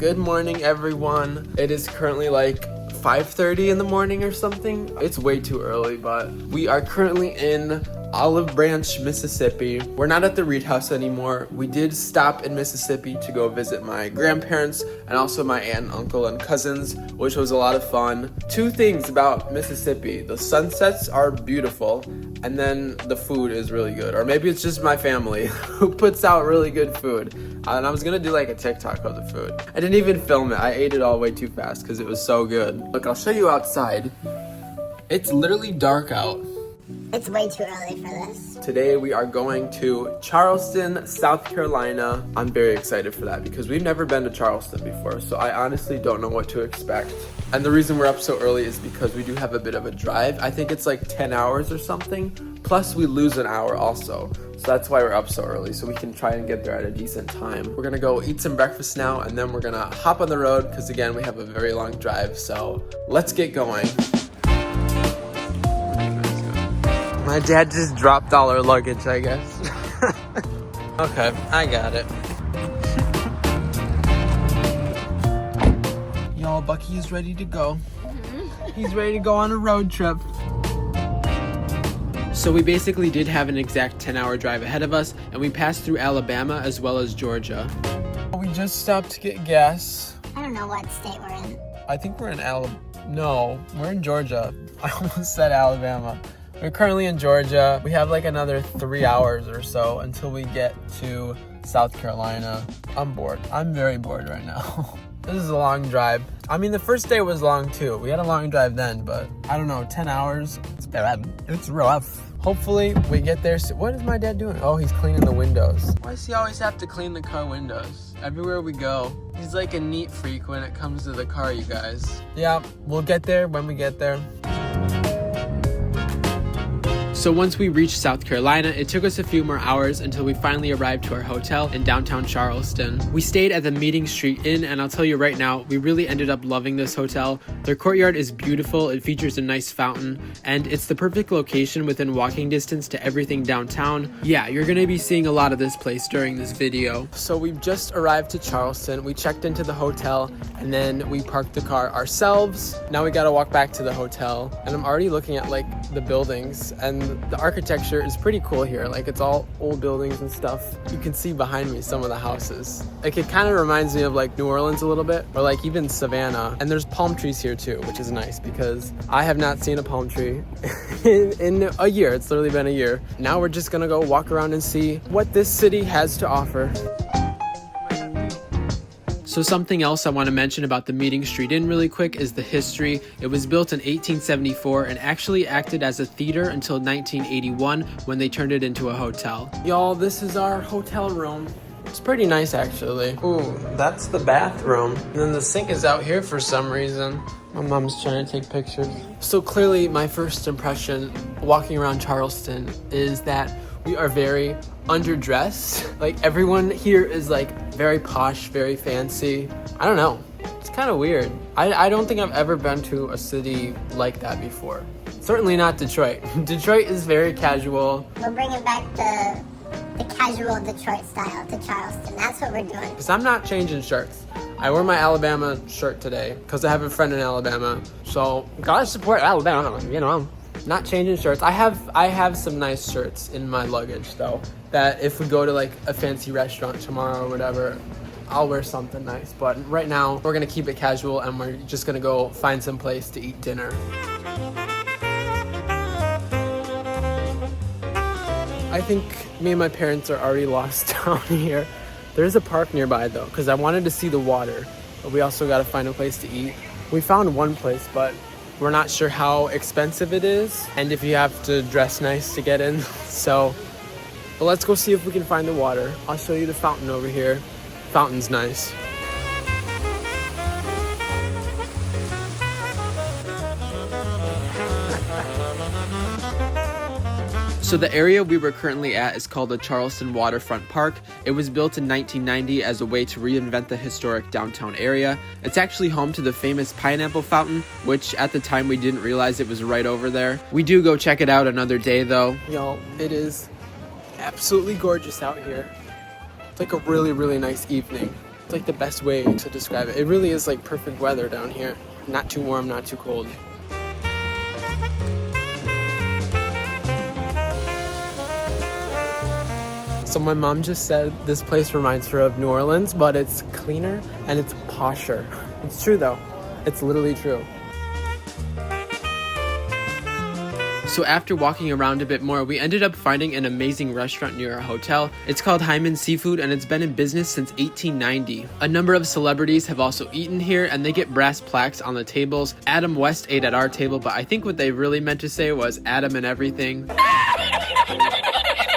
Good morning, everyone. It is currently like 5:30 in the morning or something. It's way too early, but we are currently in Olive Branch, Mississippi. We're not at the Reed House anymore. We did stop in Mississippi to go visit my grandparents and also my aunt, uncle, and cousins, which was a lot of fun. Two things about Mississippi: the sunsets are beautiful, and then the food is really good. Or maybe it's just my family who puts out really good food. And I was gonna do like a TikTok of the food. I didn't even film it. I ate it all way too fast because it was so good. Look, I'll show you outside. It's literally dark out. It's way too early for this. Today we are going to Charleston, South Carolina. I'm very excited for that because we've never been to Charleston before, so I honestly don't know what to expect. And the reason we're up so early is because we do have a bit of a drive. I think it's like 10 hours or something. Plus we lose an hour also. So that's why we're up so early, so we can try and get there at a decent time. We're gonna go eat some breakfast now, and then we're gonna hop on the road because again, we have a very long drive, so let's get going. My dad just dropped all our luggage, I guess. Okay, I got it. Y'all, Bucky is ready to go. He's ready to go on a road trip. So we basically did have an exact 10-hour drive ahead of us, and we passed through Alabama as well as Georgia. We just stopped to get gas. I don't know what state we're in. I think we're in No, we're in Georgia. I almost said Alabama. We're currently in Georgia. We have like another 3 hours or so until we get to South Carolina. I'm bored. I'm very bored right now. This is a long drive. I mean, the first day was long too. We had a long drive then, but I don't know, 10 hours. It's rough. Hopefully we get there soon. What is my dad doing? Oh, he's cleaning the windows. Why does he always have to clean the car windows? Everywhere we go. He's like a neat freak when it comes to the car, you guys. Yeah, we'll get there when we get there. So once we reached South Carolina, it took us a few more hours until we finally arrived to our hotel in downtown Charleston. We stayed at the Meeting Street Inn, and I'll tell you right now, we really ended up loving this hotel. Their courtyard is beautiful, it features a nice fountain, and it's the perfect location within walking distance to everything downtown. Yeah, you're gonna be seeing a lot of this place during this video. So we've just arrived to Charleston, we checked into the hotel, and then we parked the car ourselves. Now we gotta walk back to the hotel, and I'm already looking at like the buildings, and the architecture is pretty cool here. Like, it's all old buildings and stuff. You can see behind me some of the houses. Like, it kind of reminds me of like New Orleans a little bit, or like even Savannah. And there's palm trees here too, which is nice because I have not seen a palm tree in a year. It's literally been a year. Now we're just gonna go walk around and see what this city has to offer. So something else I want to mention about the Meeting Street Inn really quick is the history. It was built in 1874 and actually acted as a theater until 1981 when they turned it into a hotel. Y'all, this is our hotel room. It's pretty nice actually. Ooh, that's the bathroom. And then the sink is out here for some reason. My mom's trying to take pictures. So clearly my first impression walking around Charleston is that we are very underdressed. Like, everyone here is like very posh, very fancy. I don't know. It's kind of weird. I don't think I've ever been to a city like that before. Certainly not Detroit. Detroit is very casual. We're bringing back the casual Detroit style to Charleston. That's what we're doing. Because I'm not changing shirts. I wore my Alabama shirt today because I have a friend in Alabama. So, gotta support Alabama, you know. Not changing shirts. I have some nice shirts in my luggage though, that if we go to like a fancy restaurant tomorrow or whatever, I'll wear something nice. But right now we're gonna keep it casual and we're just gonna go find some place to eat dinner. I think me and my parents are already lost down here. There's a park nearby though, because I wanted to see the water, but we also gotta find a place to eat. We found one place, but we're not sure how expensive it is and if you have to dress nice to get in. So, but let's go see if we can find the water. I'll show you the fountain over here. Fountain's nice. So the area we were currently at is called the Charleston Waterfront Park. It was built in 1990 as a way to reinvent the historic downtown area. It's actually home to the famous pineapple fountain, which at the time we didn't realize it was right over there. We do go check it out another day though. Y'all, it is absolutely gorgeous out here. It's like a really, really nice evening. It's like the best way to describe it. It really is like perfect weather down here. Not too warm, not too cold. So my mom just said this place reminds her of New Orleans, but it's cleaner and it's posher. It's true though. It's literally true. So after walking around a bit more, we ended up finding an amazing restaurant near our hotel. It's called Hyman's Seafood and it's been in business since 1890. A number of celebrities have also eaten here and they get brass plaques on the tables. Adam West ate at our table, but I think what they really meant to say was Adam and everything.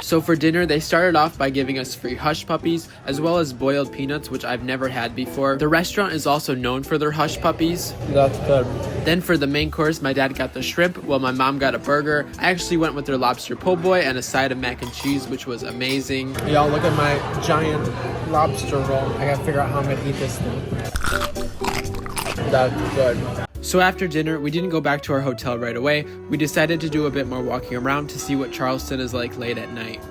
So for dinner, they started off by giving us free hush puppies, as well as boiled peanuts, which I've never had before. The restaurant is also known for their hush puppies. That's good. Then for the main course, my dad got the shrimp, while my mom got a burger. I actually went with their lobster po' boy and a side of mac and cheese, which was amazing. Y'all, look at my giant lobster roll. I gotta figure out how I'm gonna eat this thing. That's good. So after dinner, we didn't go back to our hotel right away. We decided to do a bit more walking around to see what Charleston is like late at night.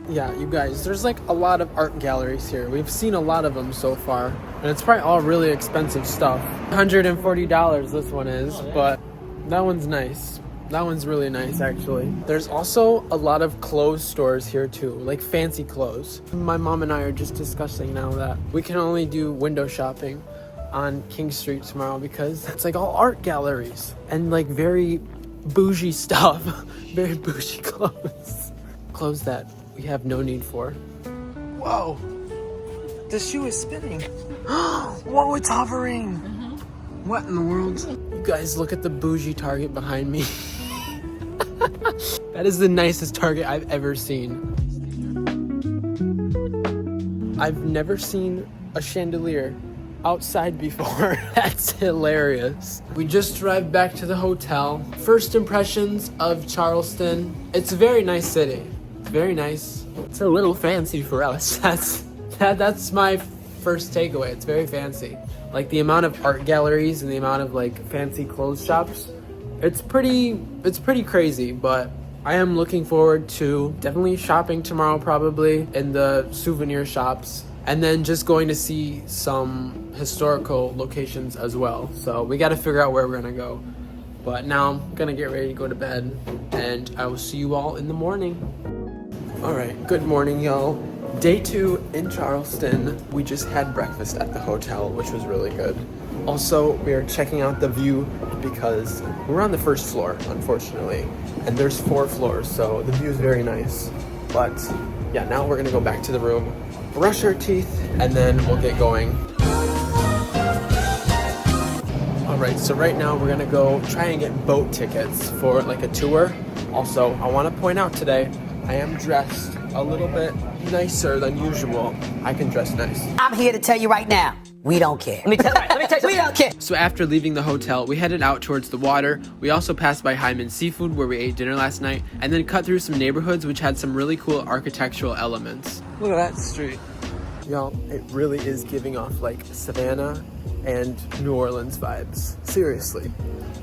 Yeah, you guys, there's like a lot of art galleries here. We've seen a lot of them so far, and it's probably all really expensive stuff. $140 this one is, but that one's nice. That one's really nice, actually. There's also a lot of clothes stores here too, like fancy clothes. My mom and I are just discussing now that we can only do window shopping on King Street tomorrow because it's like all art galleries and like very bougie stuff, very bougie clothes. Clothes that we have no need for. Whoa, the shoe is spinning. Whoa, it's hovering. What in the world? You guys, look at the bougie Target behind me. That is the nicest Target I've ever seen. I've never seen a chandelier outside before. That's hilarious. We just arrived back to the hotel. First impressions of Charleston. It's a very nice city. It's very nice. It's a little fancy for us. That's my first takeaway. It's very fancy. Like the amount of art galleries and the amount of like fancy clothes shops. It's pretty crazy, but I am looking forward to definitely shopping tomorrow probably in the souvenir shops and then just going to see some historical locations as well. So we got to figure out where we're going to go. But now I'm going to get ready to go to bed and I will see you all in the morning. All right, good morning, y'all. Day 2 in Charleston. We just had breakfast at the hotel, which was really good. Also, we are checking out the view because we're on the first floor, unfortunately, and there's 4 floors, so the view is very nice. But yeah, now we're gonna go back to the room, brush our teeth, and then we'll get going. All right, so right now we're gonna go try and get boat tickets for like a tour. Also, I want to point out today, I am dressed a little bit nicer than usual. I can dress nice. I'm here to tell you right now, we don't care. Let me tell you, we don't care. So after leaving the hotel, we headed out towards the water. We also passed by Hyman's Seafood where we ate dinner last night, and then cut through some neighborhoods which had some really cool architectural elements. Look at that street. Y'all, it really is giving off like Savannah and New Orleans vibes. Seriously.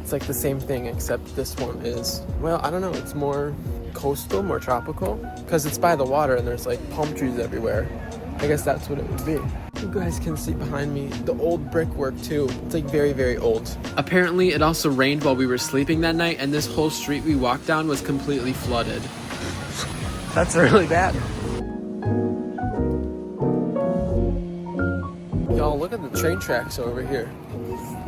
It's like the same thing except this one is, well, I don't know, it's more coastal, more tropical, because it's by the water and there's like palm trees everywhere. I guess that's what it would be. You guys can see behind me the old brickwork too. It's like very, very old. Apparently it also rained while we were sleeping that night and this whole street we walked down was completely flooded. That's really bad. Y'all, look at the train tracks over here.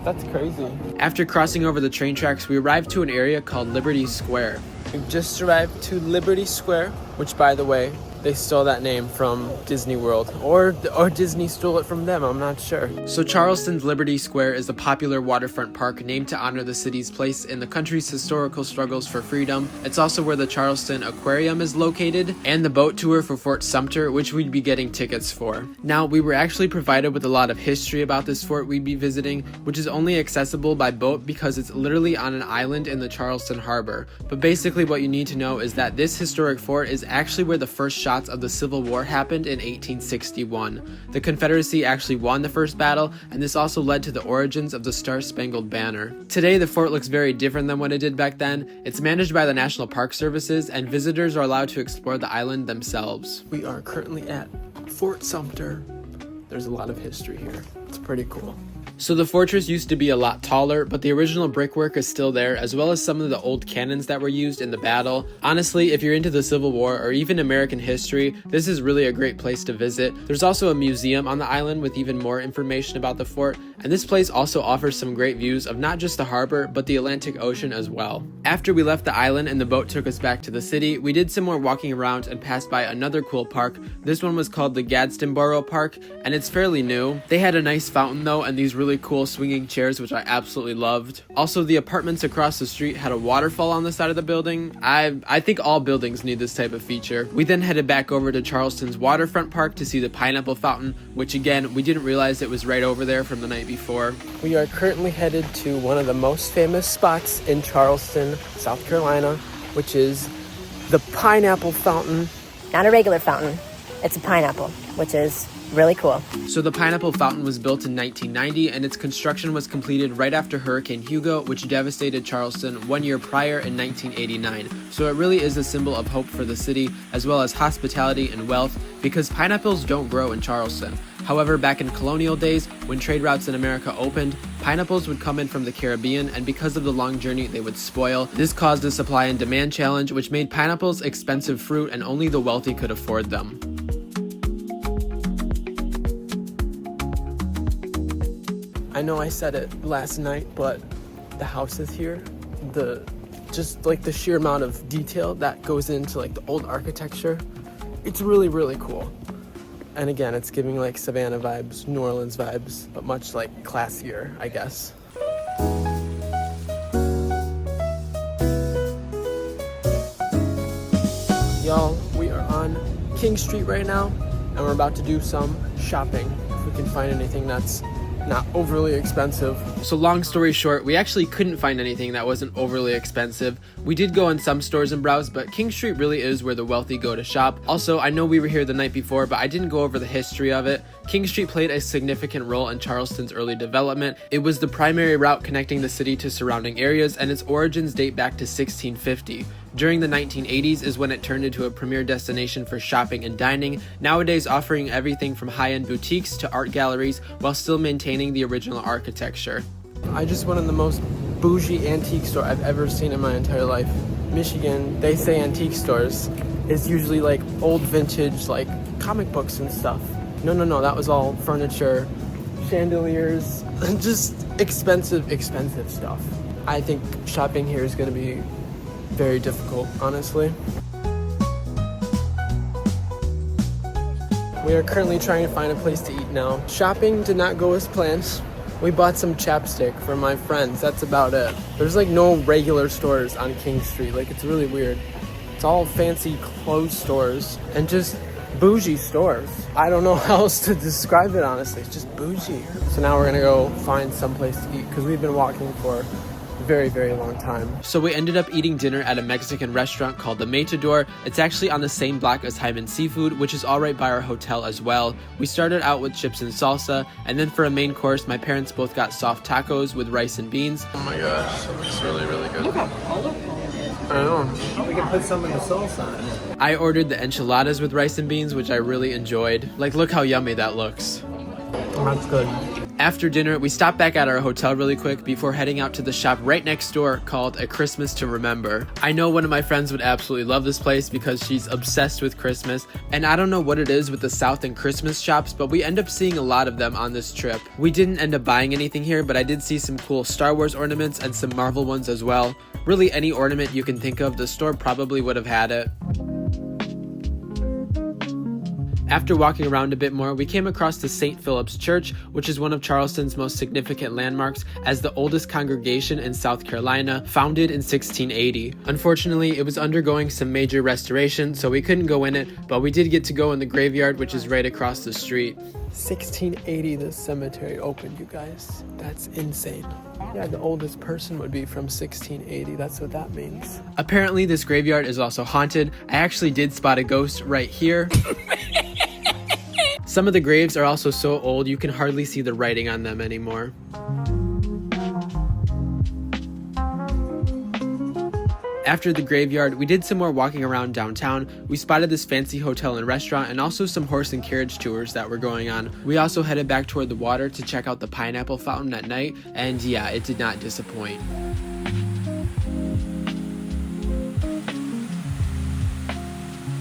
That's crazy. After crossing over the train tracks, we arrived to an area called Liberty Square. We just arrived to Liberty Square, which, by the way, they stole that name from Disney World, or Disney stole it from them, I'm not sure. So Charleston's Liberty Square is a popular waterfront park named to honor the city's place in the country's historical struggles for freedom. It's also where the Charleston Aquarium is located, and the boat tour for Fort Sumpter, which we'd be getting tickets for. Now, we were actually provided with a lot of history about this fort we'd be visiting, which is only accessible by boat because it's literally on an island in the Charleston harbor. But basically what you need to know is that this historic fort is actually where the first shots of the Civil War happened in 1861. The Confederacy actually won the first battle, and this also led to the origins of the Star-Spangled Banner. Today, the fort looks very different than what it did back then. It's managed by the National Park Services, and visitors are allowed to explore the island themselves. We are currently at Fort Sumpter. There's a lot of history here. It's pretty cool. So the fortress used to be a lot taller, but the original brickwork is still there, as well as some of the old cannons that were used in the battle. Honestly, if you're into the Civil War or even American history, this is really a great place to visit. There's also a museum on the island with even more information about the fort, and this place also offers some great views of not just the harbor, but the Atlantic Ocean as well. After we left the island and the boat took us back to the city, we did some more walking around and passed by another cool park. This one was called the Gadsden Borough Park, and it's fairly new. They had a nice fountain though, and these really cool swinging chairs, which I absolutely loved. Also, the apartments across the street had a waterfall on the side of the building. I think all buildings need this type of feature. We then headed back over to Charleston's waterfront park to see the pineapple fountain, which again, we didn't realize it was right over there from the night before. We are currently headed to one of the most famous spots in Charleston, South Carolina, which is the pineapple fountain. Not a regular fountain, it's a pineapple, which is really cool. So the pineapple fountain was built in 1990, and its construction was completed right after Hurricane Hugo, which devastated Charleston 1 year prior in 1989. So it really is a symbol of hope for the city, as well as hospitality and wealth, because pineapples don't grow in Charleston. However, back in colonial days, when trade routes in America opened, pineapples would come in from the Caribbean, and because of the long journey, they would spoil. This caused a supply and demand challenge, which made pineapples expensive fruit, and only the wealthy could afford them. I know I said it last night, but the houses here, just like the sheer amount of detail that goes into like the old architecture, it's really, really cool. And again, it's giving like Savannah vibes, New Orleans vibes, but much like classier, I guess. Y'all, we are on King Street right now, and we're about to do some shopping, if we can find anything that's not overly expensive. So long story short, we actually couldn't find anything that wasn't overly expensive. We did go in some stores and browse, but King Street really is where the wealthy go to shop. Also, I know we were here the night before, but I didn't go over the history of it. King Street played a significant role in Charleston's early development. It was the primary route connecting the city to surrounding areas, and its origins date back to 1650. During the 1980s is when it turned into a premier destination for shopping and dining, nowadays offering everything from high-end boutiques to art galleries while still maintaining the original architecture. I just went in the most bougie antique store I've ever seen in my entire life. Michigan, they say antique stores is usually like old vintage, like comic books and stuff. No, that was all furniture, chandeliers, just expensive stuff. I think shopping here is going to be very difficult, honestly. We are currently trying to find a place to eat now. Shopping did not go as planned. We bought some chapstick for my friends, that's about it. There's like no regular stores on King Street, like it's really weird. It's all fancy clothes stores and just bougie stores. I don't know how else to describe it, honestly. It's just bougie. So now we're gonna go find some place to eat because we've been walking for very, very long time. So we ended up eating dinner at a Mexican restaurant called the Matador. It's actually on the same block as Hyman Seafood, which is all right by our hotel as well. We started out with chips and salsa, and then for a main course, my parents both got soft tacos with rice and beans. Oh my gosh, that looks really, really good. Look how colorful it is. I know. We can put some in the salsa on it. I ordered the enchiladas with rice and beans, which I really enjoyed. Like, look how yummy that looks. That's good. After dinner, we stopped back at our hotel really quick before heading out to the shop right next door called A Christmas to Remember. I know one of my friends would absolutely love this place because she's obsessed with Christmas, and I don't know what it is with the South and Christmas shops, but we end up seeing a lot of them on this trip. We didn't end up buying anything here, but I did see some cool Star Wars ornaments and some Marvel ones as well. Really, any ornament you can think of, the store probably would have had it. After walking around a bit more, we came across the St. Philip's Church, which is one of Charleston's most significant landmarks as the oldest congregation in South Carolina, founded in 1680. Unfortunately, it was undergoing some major restoration, so we couldn't go in it, but we did get to go in the graveyard, which is right across the street. 1680 the cemetery opened, you guys. That's insane. Yeah, the oldest person would be from 1680. That's what that means. Apparently, this graveyard is also haunted. I actually did spot a ghost right here. Some of the graves are also so old you can hardly see the writing on them anymore. After the graveyard, we did some more walking around downtown. We spotted this fancy hotel and restaurant and also some horse and carriage tours that were going on. We also headed back toward the water to check out the pineapple fountain at night, and yeah, it did not disappoint.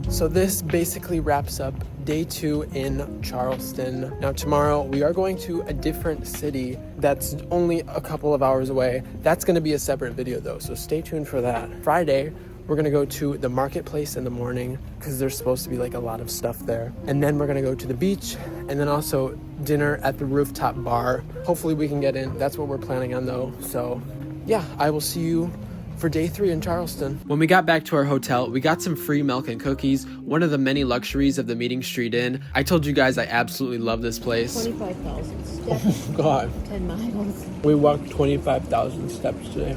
So this basically wraps up day 2 in Charleston. Now tomorrow we are going to a different city that's only a couple of hours away. That's going to be a separate video though, so stay tuned for that. Friday, we're going to go to the marketplace in the morning because there's supposed to be like a lot of stuff there. And then we're going to go to the beach and then also dinner at the rooftop bar. Hopefully we can get in. That's what we're planning on though. So yeah, I will see you for day 3 in Charleston. When we got back to our hotel, we got some free milk and cookies, one of the many luxuries of the Meeting Street Inn. I told you guys I absolutely love this place. 25,000 steps. Oh God. 10 miles. We walked 25,000 steps today.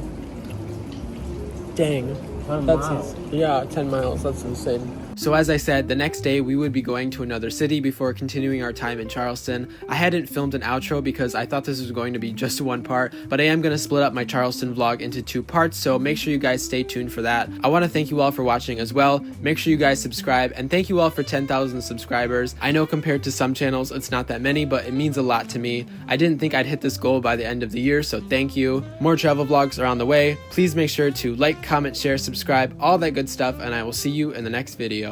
Dang. 10 miles. Yeah, 10 miles. That's insane. So as I said, the next day we would be going to another city before continuing our time in Charleston. I hadn't filmed an outro because I thought this was going to be just one part, but I am going to split up my Charleston vlog into 2 parts, so make sure you guys stay tuned for that. I want to thank you all for watching as well. Make sure you guys subscribe, and thank you all for 10,000 subscribers. I know compared to some channels it's not that many, but it means a lot to me. I didn't think I'd hit this goal by the end of the year, so thank you. More travel vlogs are on the way. Please make sure to like, comment, share, subscribe, all that good stuff, and I will see you in the next video.